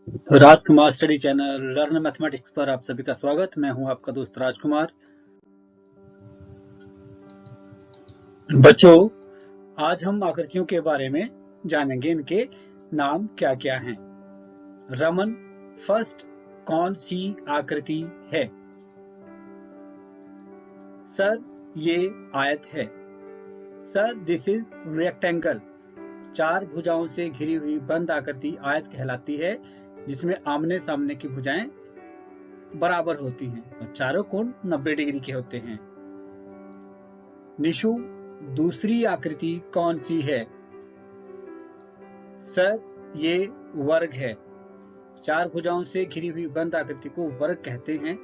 तो राजकुमार study channel learn mathematics पर आप सभी का स्वागत। मैं हूं आपका दोस्त राजकुमार। बच्चों, आज हम आकृतियों के बारे में जानेंगे। इनके नाम क्या क्या हैं। रमन, फर्स्ट कौन सी आकृति है? सर, ये आयत है। Sir, this is rectangle. चार भुजाओं से घिरी हुई बंद आकृति आयत कहलाती है, जिसमें आमने सामने की भुजाएं बराबर होती हैं और चारों कोण 90 डिग्री के होते हैं। निशु, दूसरी आकृति कौन सी है? सर, ये वर्ग है। चार भुजाओं से घिरी हुई बंद आकृति को वर्ग कहते हैं,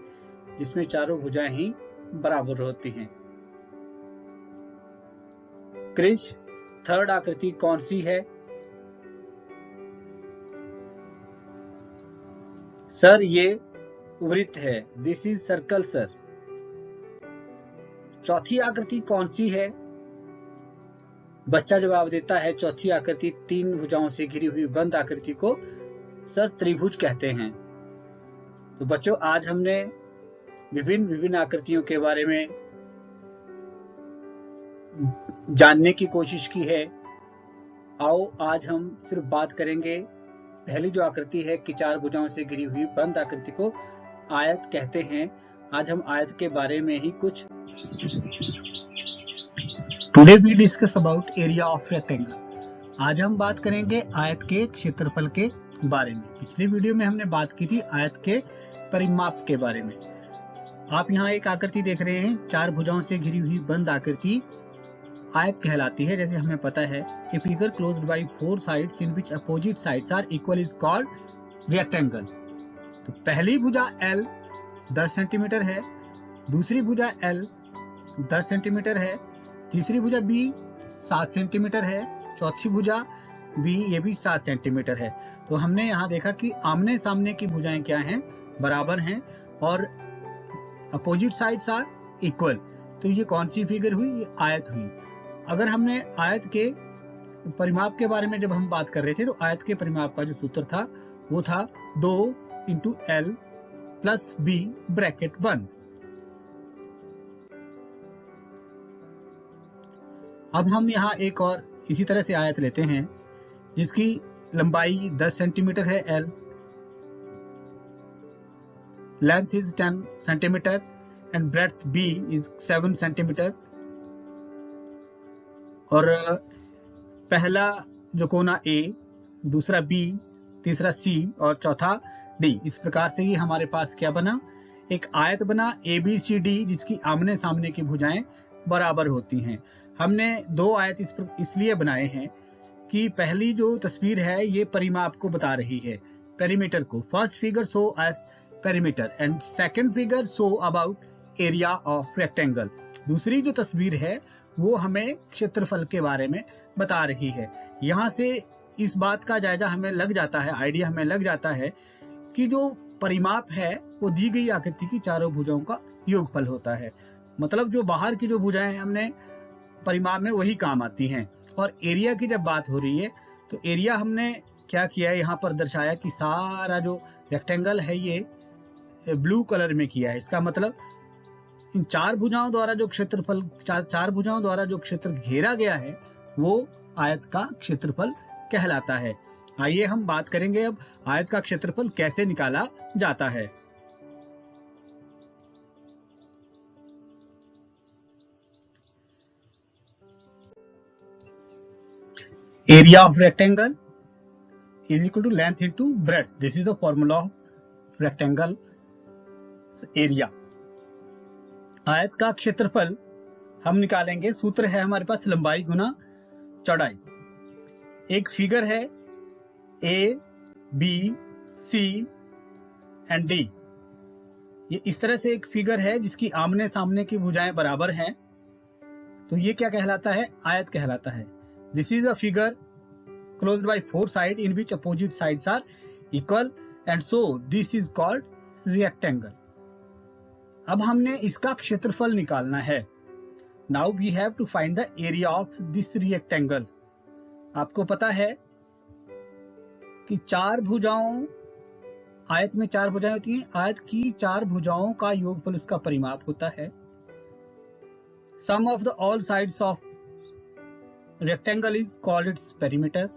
जिसमें चारों भुजाएं ही बराबर होती हैं। क्रिश, थर्ड आकृति कौन सी है? सर, ये वृत्त है। This is circle sir. चौथी आकृति कौन सी है? बच्चा जवाब देता है, चौथी आकृति तीन भुजाओं से घिरी हुई बंद आकृति को सर त्रिभुज कहते हैं। तो बच्चों, आज हमने विभिन्न आकृतियों के बारे में जानने की कोशिश की है। आओ आज हम सिर्फ बात करेंगे, पहली जो आकृति है कि चार भुजाओं से घिरी हुई बंद आकृति को आयत कहते हैं। आज हम आयत के बारे में ही कुछ today we discuss about area of rectangle. आज हम बात करेंगे आयत के क्षेत्रफल के बारे में। पिछली वीडियो में हमने बात की थी आयत के परिमाप के बारे में। आप यहाँ एक आकृति देख रहे हैं, चार भुजाओं से घिरी हुई बंद आकृति आयत कहलाती है। जैसे हमें पता है, a figure closed by four sides in which opposite sides are equal is called rectangle. तो पहली भुजा L 10 सेंटीमीटर है, दूसरी भुजा L 10 सेंटीमीटर है, तीसरी भुजा B 7 सेंटीमीटर है, चौथी भुजा B ये भी 7 सेंटीमीटर है। तो हमने यहाँ देखा कि आमने सामने की भुजाएं क्या हैं, बराबर हैं और अपोजिट साइड्स आर इक्वल। तो ये कौन सी फिगर हुई? ये आयत हुई। अगर हमने आयत के परिमाप के बारे में जब हम बात कर रहे थे, तो आयत के परिमाप का जो सूत्र था वो था 2 × L + B ब्रैकेट 1। अब हम यहाँ एक और इसी तरह से आयत लेते हैं, जिसकी लंबाई 10 सेंटीमीटर है L, length is 10 centimetre and breadth B is 7 centimetre. और पहला जो कोना A, दूसरा B, तीसरा C और चौथा D। इस प्रकार से ही हमारे पास क्या बना? एक आयत बना ABCD, जिसकी आमने सामने की भुजाएं बराबर होती हैं। हमने दो आयत इसलिए बनाए हैं कि पहली जो तस्वीर है ये परिमाप को बता रही है, पेरीमीटर को। First figure show as perimeter and second figure show about area of rectangle. दूसरी जो तस्वीर है वो हमें क्षेत्रफल के बारे में बता रही है। यहाँ से इस बात का जायजा हमें लग जाता है, आइडिया हमें लग जाता है कि जो परिमाप है वो दी गई आकृति की चारों भुजाओं का योगफल होता है। मतलब जो बाहर की जो भुजाएं हमने परिमाप में वही काम आती हैं। और एरिया की जब बात हो रही है, तो एरिया हमने क्या किया है, यहाँ पर दर्शाया कि सारा जो रेक्टेंगल है ये ब्लू कलर में किया है। इसका मतलब इन चार भुजाओं द्वारा जो क्षेत्रफल, चार भुजाओं द्वारा जो क्षेत्र घेरा गया है वो आयत का क्षेत्रफल कहलाता है। आइए हम बात करेंगे अब आयत का क्षेत्रफल कैसे निकाला जाता है। Area of rectangle is equal to length into breadth. This is the formula of rectangle area. आयत का क्षेत्रफल हम निकालेंगे, सूत्र है हमारे पास लंबाई गुना चौड़ाई। एक फिगर है A, B, C and D। ये इस तरह से एक फिगर है जिसकी आमने सामने की भुजाएं बराबर हैं, तो ये क्या कहलाता है? आयत कहलाता है। This is a figure closed by four sides in which opposite sides are equal and so this is called rectangle. अब हमने इसका क्षेत्रफल निकालना है। Now we have to find the area of this rectangle. आपको पता है कि चार भुजाओं आयत में 4 भुजाएं होती हैं, आयत की 4 भुजाओं का योगफल उसका परिमाप होता है। Sum of the all sides of rectangle is called its perimeter.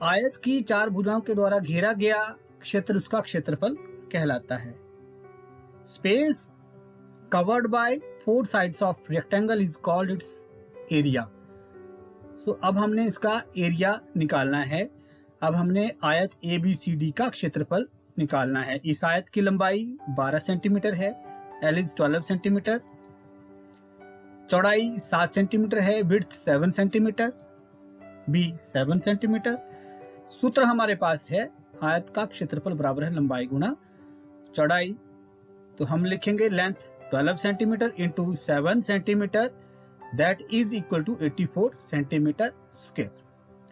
आयत की 4 भुजाओं के द्वारा घेरा गया क्षेत्र उसका क्षेत्रफल कहलाता है। Space covered by 4 sides of rectangle is called its area. So अब हमने इसका एरिया निकालना है। अब हमने आयत ABCD का क्षेत्रफल निकालना है। इस आयत की लंबाई 12 सेंटीमीटर है, L इज 12 सेंटीमीटर, चौड़ाई 7 सेंटीमीटर है, विड्थ 7 सेंटीमीटर, B 7 सेंटीमीटर। सूत्र हमारे पास है आयत का क्षेत्रफल बराबर है लंबाई गुना चौड़ाई। तो हम लिखेंगे length 12 centimetre into 7 centimetre, that is equal to 84 centimetre square.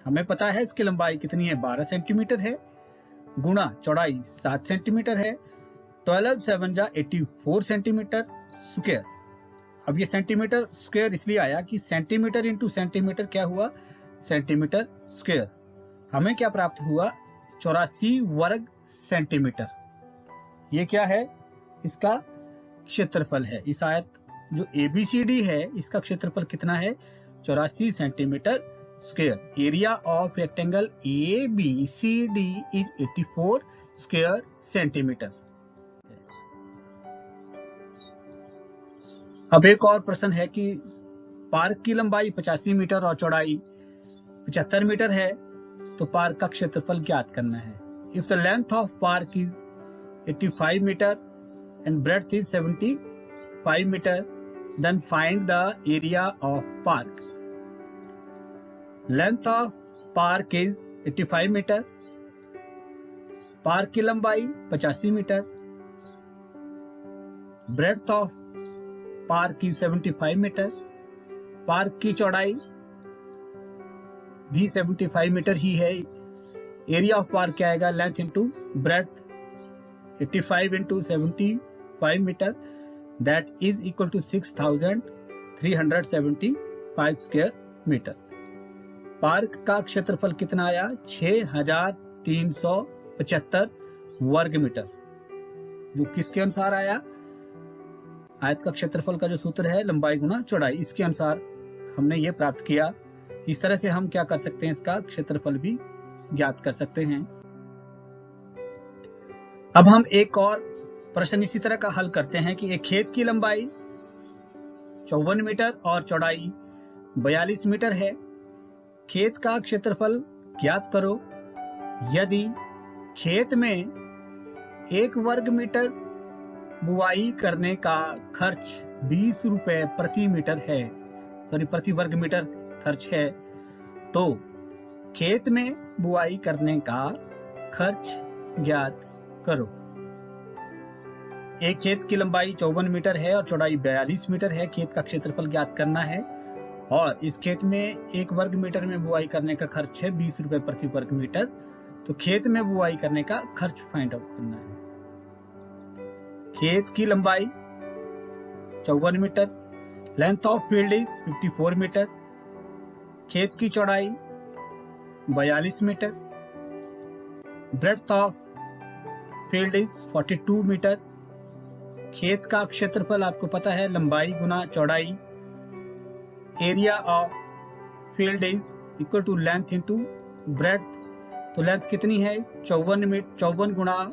हमें पता है इसकी लंबाई कितनी है, 12 सेंटीमीटर है, गुणा चौड़ाई 7 सेंटीमीटर है, 12 7 जा 84 सेंटीमीटर स्क्वायर। अब ये सेंटीमीटर स्क्वायर इसलिए आया कि सेंटीमीटर इंटू सेंटीमीटर क्या हुआ, सेंटीमीटर स्क्वायर। हमें क्या प्राप्त हुआ, 84 वर्ग सेंटीमीटर। ये क्या है, इसका क्षेत्रफल है। इस आयत जो ABCD है इसका क्षेत्रफल कितना है, 84 centimetre square. Area of rectangle ABCD is 84 square centimetre. अब एक और प्रश्न है कि पार्क की लंबाई 85 मीटर और चौड़ाई 75 मीटर है, तो पार्क का क्षेत्रफल ज्ञात करना है। If the length of park is 85 metre and breadth is 75 meter, then find the area of park. Length of park is 85 meter, पार्क की लंबाई 85 metre, breadth of park is 75 metre, पार्क की चौड़ाई भी 75 मीटर ही है। एरिया ऑफ पार्क क्या आएगा, length into breadth, 85 into 75 metre, that is equal to 6375 square metre. पार्क का क्षेत्रफल कितना आया, 6375 वर्ग मीटर, जो किसके अनुसार आया, आयत का क्षेत्रफल का जो सूत्र है लंबाई गुना चौड़ाई, इसके अनुसार हमने ये प्राप्त किया। इस तरह से हम क्या कर सकते हैं, इसका क्षेत्रफल भी ज्ञात कर सकते हैं। अब हम एक और प्रश्न इसी तरह का हल करते हैं कि एक खेत की लंबाई 54 मीटर और चौड़ाई 42 मीटर है। खेत का क्षेत्रफल ज्ञात करो यदि खेत में 1 वर्ग मीटर बुआई करने का खर्च 20 रुपए प्रति मीटर है, प्रति वर्ग मीटर खर्च है, तो खेत में बुआई करने का खर्च ज्ञात करो। एक खेत की लंबाई 54 मीटर है और चौड़ाई 42 मीटर है। खेत का क्षेत्रफल ज्ञात करना है और इस खेत में 1 वर्ग मीटर में बुआई करने का खर्च है 20 रुपए प्रति वर्ग मीटर, तो खेत में बुआई करने का खर्च फाइंड आउट करना है। खेत की लंबाई 54 metre, length of field is 54 metre, खेत की चौड़ाई 42 metre, breadth of field is 42 metre. खेत का क्षेत्रफल आपको पता है लंबाई गुना चौड़ाई, area of field is equal to length into breadth. तो लेंथ कितनी है, 54 गुना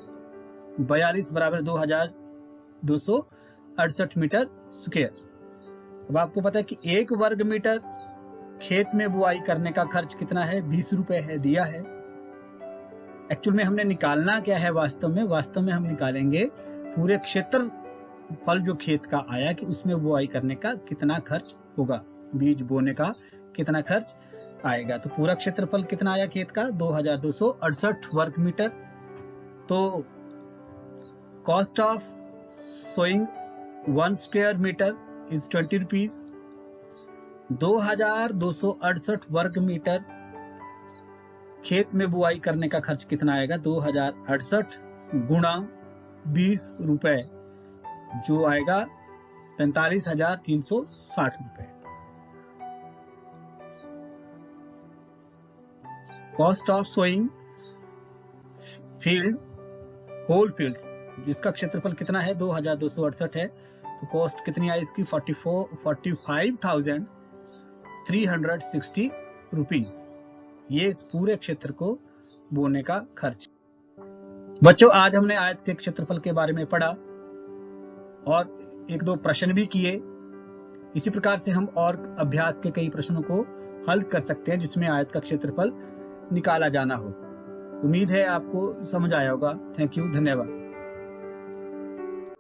42 बराबर 2268 मीटर स्क्वायर। अब आपको पता है कि 1 वर्ग मीटर खेत में बुआई करने का खर्च कितना है, 20 रुपए है, दिया है। एक्चुअल में हमने निकालना क्या है, वास्तव में हम निकालेंगे पूरे क्षेत्रफल जो खेत का आया कि उसमें बुआई करने का कितना खर्च होगा, बीज बोने का कितना खर्च आएगा। तो पूरा क्षेत्रफल कितना आया खेत का, 2268 वर्ग मीटर। तो cost of sowing 1 square metre is 20 rupees. 2268 वर्ग मीटर खेत में बुआई करने का खर्च कितना आएगा, 2068 गुणा 20 रुपए, जो आएगा 45,360 रुपए। Cost of sowing field, whole field, जिसका क्षेत्रफल कितना है 2268 है, तो कॉस्ट कितनी आई इसकी 45,360 रुपीज। ये इस पूरे क्षेत्र को बोने का खर्च। बच्चों, आज हमने आयत के क्षेत्रफल के बारे में पढ़ा और एक दो प्रश्न भी किए। इसी प्रकार से हम और अभ्यास के कई प्रश्नों को हल कर सकते हैं जिसमें आयत का क्षेत्रफल निकाला जाना हो। उम्मीद है आपको समझ आया होगा। थैंक यू, धन्यवाद।